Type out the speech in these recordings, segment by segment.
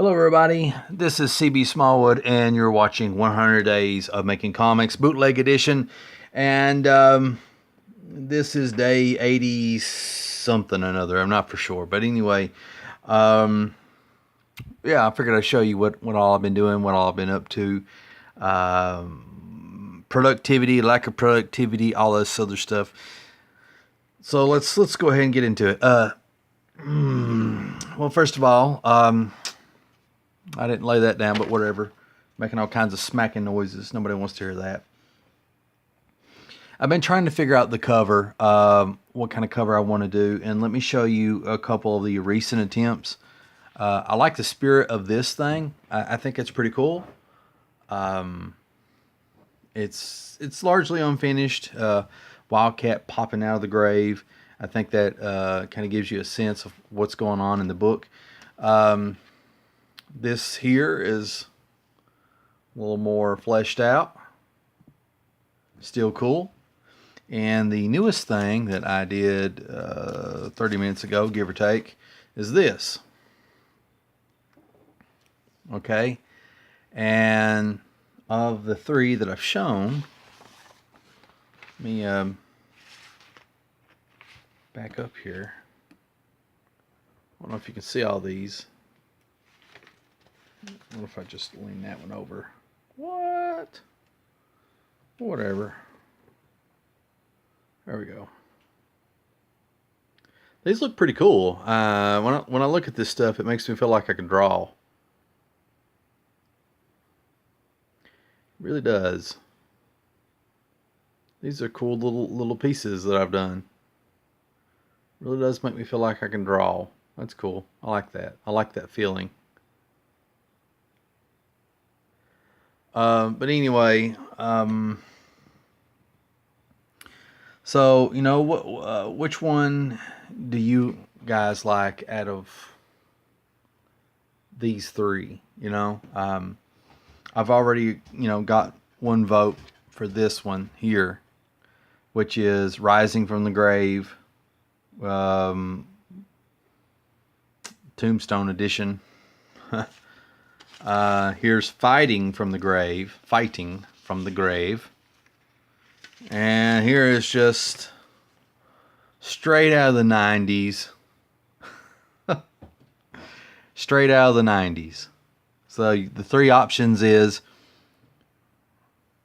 Hello everybody, this is CB Smallwood and you're watching 100 Days of Making Comics Bootleg Edition, and this is day 80 something or another, I'm not for sure, but anyway, yeah, I figured I'd show you what all I've been doing, what all I've been up to, productivity, lack of productivity, all this other stuff. So let's go ahead and get into it. Well, first of all, I didn't lay that down, but whatever. Making all kinds of smacking noises. Nobody wants to hear that. I've been trying to figure out the cover, what kind of cover I want to do, and let me show you a couple of the recent attempts. I like the spirit of this thing. I think it's pretty cool. It's largely unfinished. Wildcat popping out of the grave. I think that kind of gives you a sense of what's going on in the book. This here is a little more fleshed out. Still cool. And the newest thing that I did 30 minutes ago, give or take, is this. Okay. And of the three that I've shown, let me back up here. I don't know if you can see all these. What if I just lean that one over? What? Whatever. There we go. These look pretty cool. When I look at this stuff, it makes me feel like I can draw. It really does. These are cool little pieces that I've done. It really does make me feel like I can draw. That's cool. I like that. I like that feeling. But anyway, so you know which one do you guys like out of these three? You know, I've already got one vote for this one here, which is Rising from the Grave, Tombstone edition. Here's Fighting from the Grave, and here is just straight out of the 90s. Straight out of the 90s. So the three options is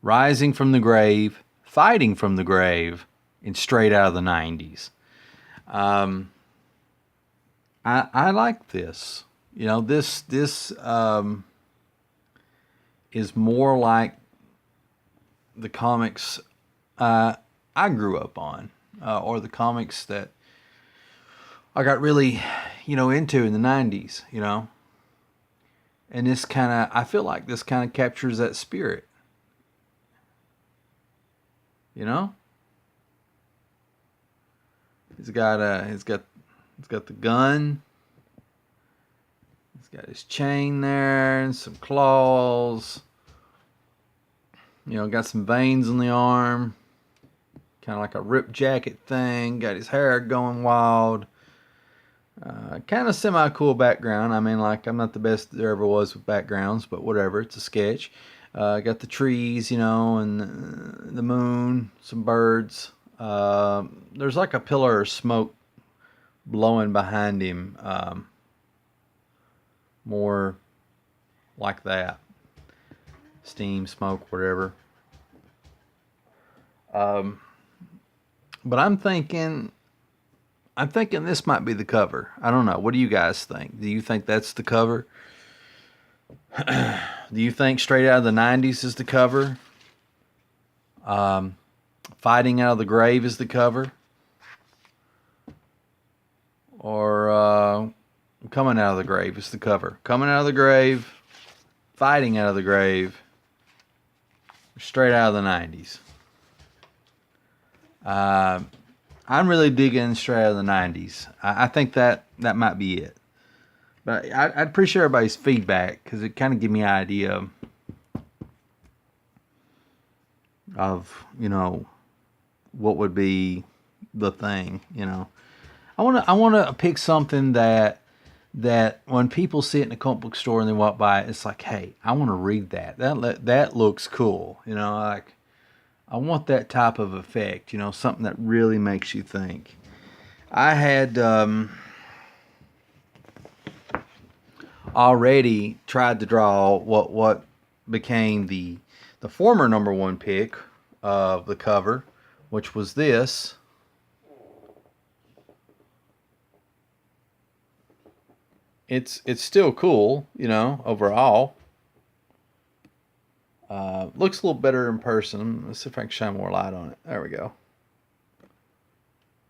Rising from the Grave, Fighting from the Grave, and straight out of the 90s. I like this. You know, this is more like the comics I grew up on, or the comics that I got really, into in the 90s, And I feel like this kind of captures that spirit. He's got the gun. He's got his chain there and some claws. Got some veins on the arm. Kind of like a ripped jacket thing. Got his hair going wild. Kind of semi-cool background. I mean, like, I'm not the best there ever was with backgrounds, but whatever. It's a sketch. Got the trees, and the moon, some birds. There's like a pillar of smoke blowing behind him. More like that. Steam, smoke, whatever. But I'm thinking this might be the cover. I don't know. What do you guys think? Do you think that's the cover? Do you think Straight Out of the 90s is the cover? Fighting Out of the Grave is the cover? Or Coming Out of the Grave is the cover? Coming Out of the Grave, Fighting Out of the Grave, Straight Out of the 90s. I'm really digging Straight Out of the 90s. I think that might be it. But I'd appreciate everybody's feedback, because it kind of gives me an idea of, what would be the thing, I want to pick something that that when people see it in a comic book store and they walk by, it's like, hey, I want to read that. That looks cool. Like I want that type of effect. Something that really makes you think. I had already tried to draw what became the former number one pick of the cover, which was this. It's still cool, overall. Looks a little better in person. Let's see if I can shine more light on it. There we go.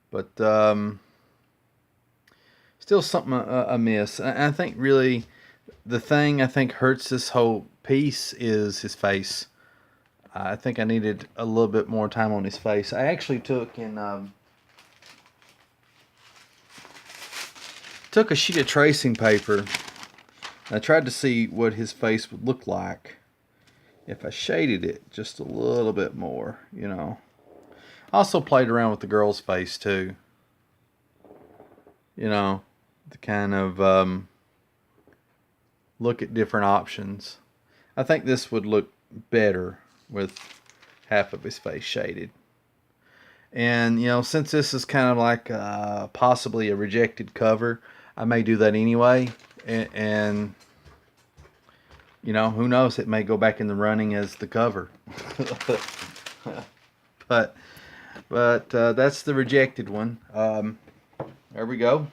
But still something amiss. I think really the thing I think hurts this whole piece is his face. I think I needed a little bit more time on his face. I actually took a sheet of tracing paper. I tried to see what his face would look like if I shaded it just a little bit more, I also played around with the girl's face too. To kind of look at different options. I think this would look better with half of his face shaded. And, since this is kind of like possibly a rejected cover, I may do that anyway. And who knows? It may go back in the running as the cover. but that's the rejected one. There we go.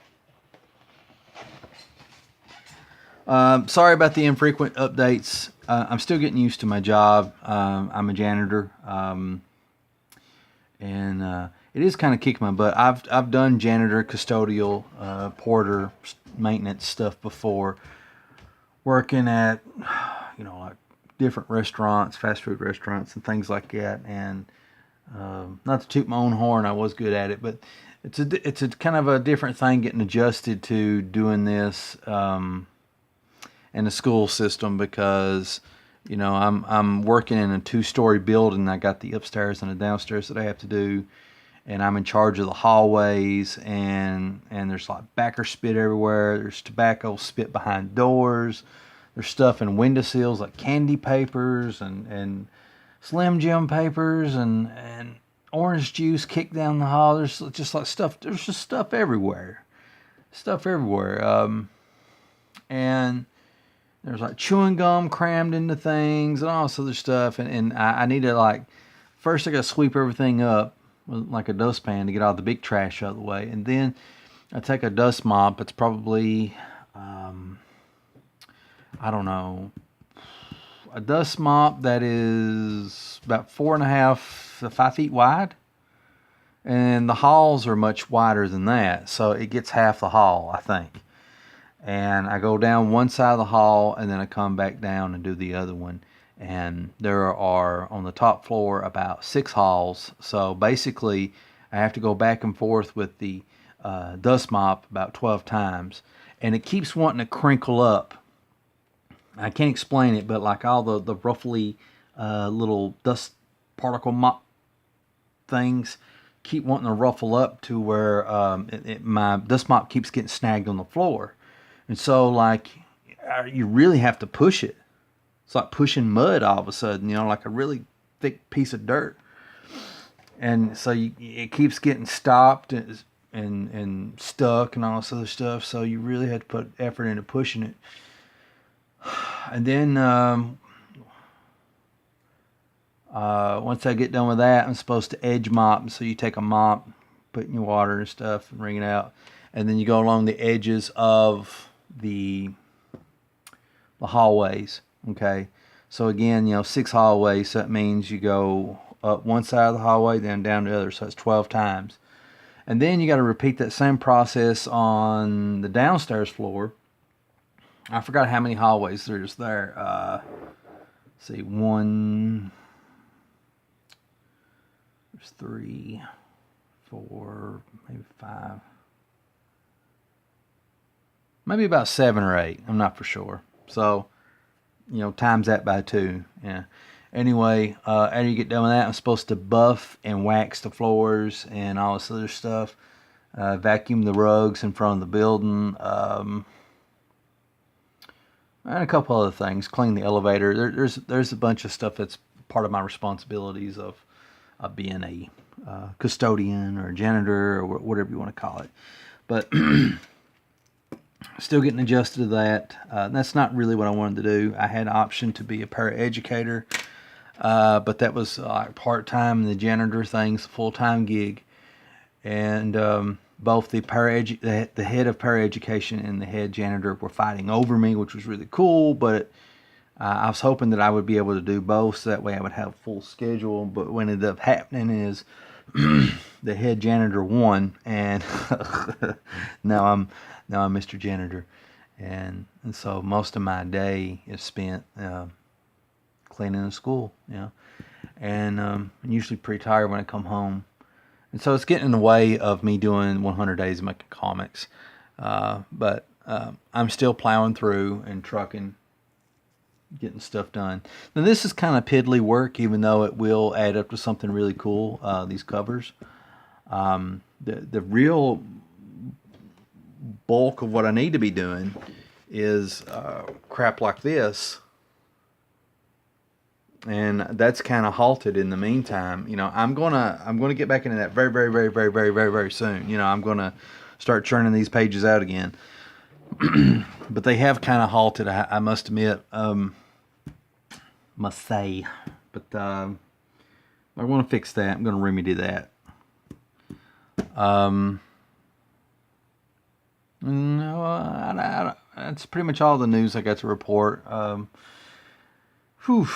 Sorry about the infrequent updates. I'm still getting used to my job. I'm a janitor, and it is kind of kicking my butt. I've done janitor, custodial, porter, maintenance stuff before, working at like different restaurants, fast food restaurants, and things like that. And not to toot my own horn, I was good at it, but it's a kind of a different thing getting adjusted to doing this. In the school system, because I'm working in a 2-story building. I got the upstairs and the downstairs that I have to do, and I'm in charge of the hallways, and there's like backer spit everywhere. There's tobacco spit behind doors. There's stuff in windowsills like candy papers and Slim Jim papers and orange juice kicked down the hall. There's just like stuff. There's just stuff everywhere. And there's like chewing gum crammed into things and all this other stuff. And I need to first I got to sweep everything up with like a dustpan to get all the big trash out of the way. And then I take a dust mop. It's probably, I don't know, a dust mop that is about 4.5 to 5 feet wide. And the halls are much wider than that. So it gets half the hall, I think. And I go down one side of the hall, and then I come back down and do the other one. And there are, on the top floor, about 6 halls. So basically, I have to go back and forth with the dust mop about 12 times. And it keeps wanting to crinkle up. I can't explain it, but like all the roughly little dust particle mop things keep wanting to ruffle up to where my dust mop keeps getting snagged on the floor. And so, you really have to push it. It's like pushing mud all of a sudden, like a really thick piece of dirt. And so it keeps getting stopped and stuck and all this other stuff. So you really have to put effort into pushing it. And then once I get done with that, I'm supposed to edge mop. So you take a mop, put in your water and stuff, and wring it out. And then you go along the edges of the hallways. Okay, so again, 6 hallways. So that means you go up one side of the hallway, then down the other. So it's 12 times. And then you got to repeat that same process on the downstairs floor. I forgot how many hallways there's there. See, 1, there's 3, 4, maybe 5. Maybe about 7 or 8. I'm not for sure. So, times that by 2. Yeah. Anyway, after you get done with that, I'm supposed to buff and wax the floors and all this other stuff. Vacuum the rugs in front of the building. And a couple other things. Clean the elevator. There's a bunch of stuff that's part of my responsibilities of being a custodian or janitor or whatever you want to call it. But still getting adjusted to that. That's not really what I wanted to do. I had an option to be a paraeducator, but that was part-time. The janitor thing's a full-time gig. And both the head of paraeducation and the head janitor were fighting over me, which was really cool. But I was hoping that I would be able to do both, so that way I would have a full schedule. But what ended up happening is the head janitor won, and now I'm Mr. Janitor, and so most of my day is spent cleaning the school, and I'm usually pretty tired when I come home. And so it's getting in the way of me doing 100 days of making comics. But I'm still plowing through and trucking, getting stuff done. Now this is kind of piddly work, even though it will add up to something really cool, these covers. The real bulk of what I need to be doing is crap like this. And that's kind of halted in the meantime. I'm gonna get back into that very soon. I'm gonna start churning these pages out again. But they have kind of halted, I must admit, must say. But I want to fix that. I'm gonna remedy that. No, that's pretty much all the news I got to report. But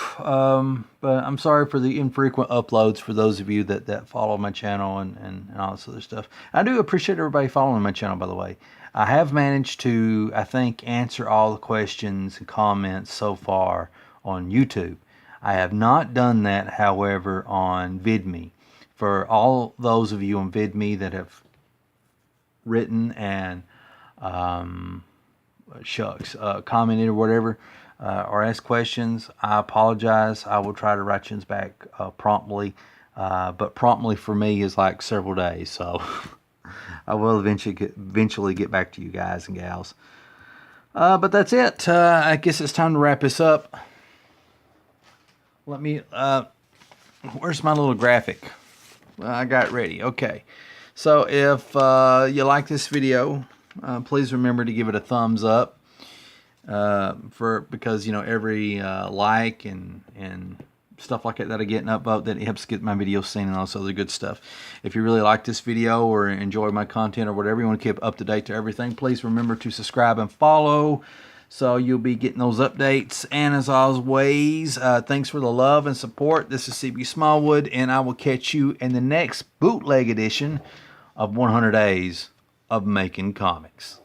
I'm sorry for the infrequent uploads for those of you that follow my channel and all this other stuff. I do appreciate everybody following my channel, by the way. I have managed to, I think, answer all the questions and comments so far on YouTube. I have not done that, however, on VidMe. For all those of you on VidMe that have written and commented or whatever, or ask questions, I apologize. I will try to write you back promptly, but promptly for me is like several days, so I will eventually get back to you guys and gals. But that's it. I guess it's time to wrap this up. Let me, where's my little graphic? I got it ready. Okay. So if you like this video, please remember to give it a thumbs up. Because every like and stuff like that I get an upvote, that helps get my videos seen and all this other good stuff. If you really like this video or enjoy my content or whatever, you want to keep up to date to everything, please remember to subscribe and follow, so you'll be getting those updates. And as always, thanks for the love and support. This is CB Smallwood, and I will catch you in the next bootleg edition of 100 Days of Making Comics.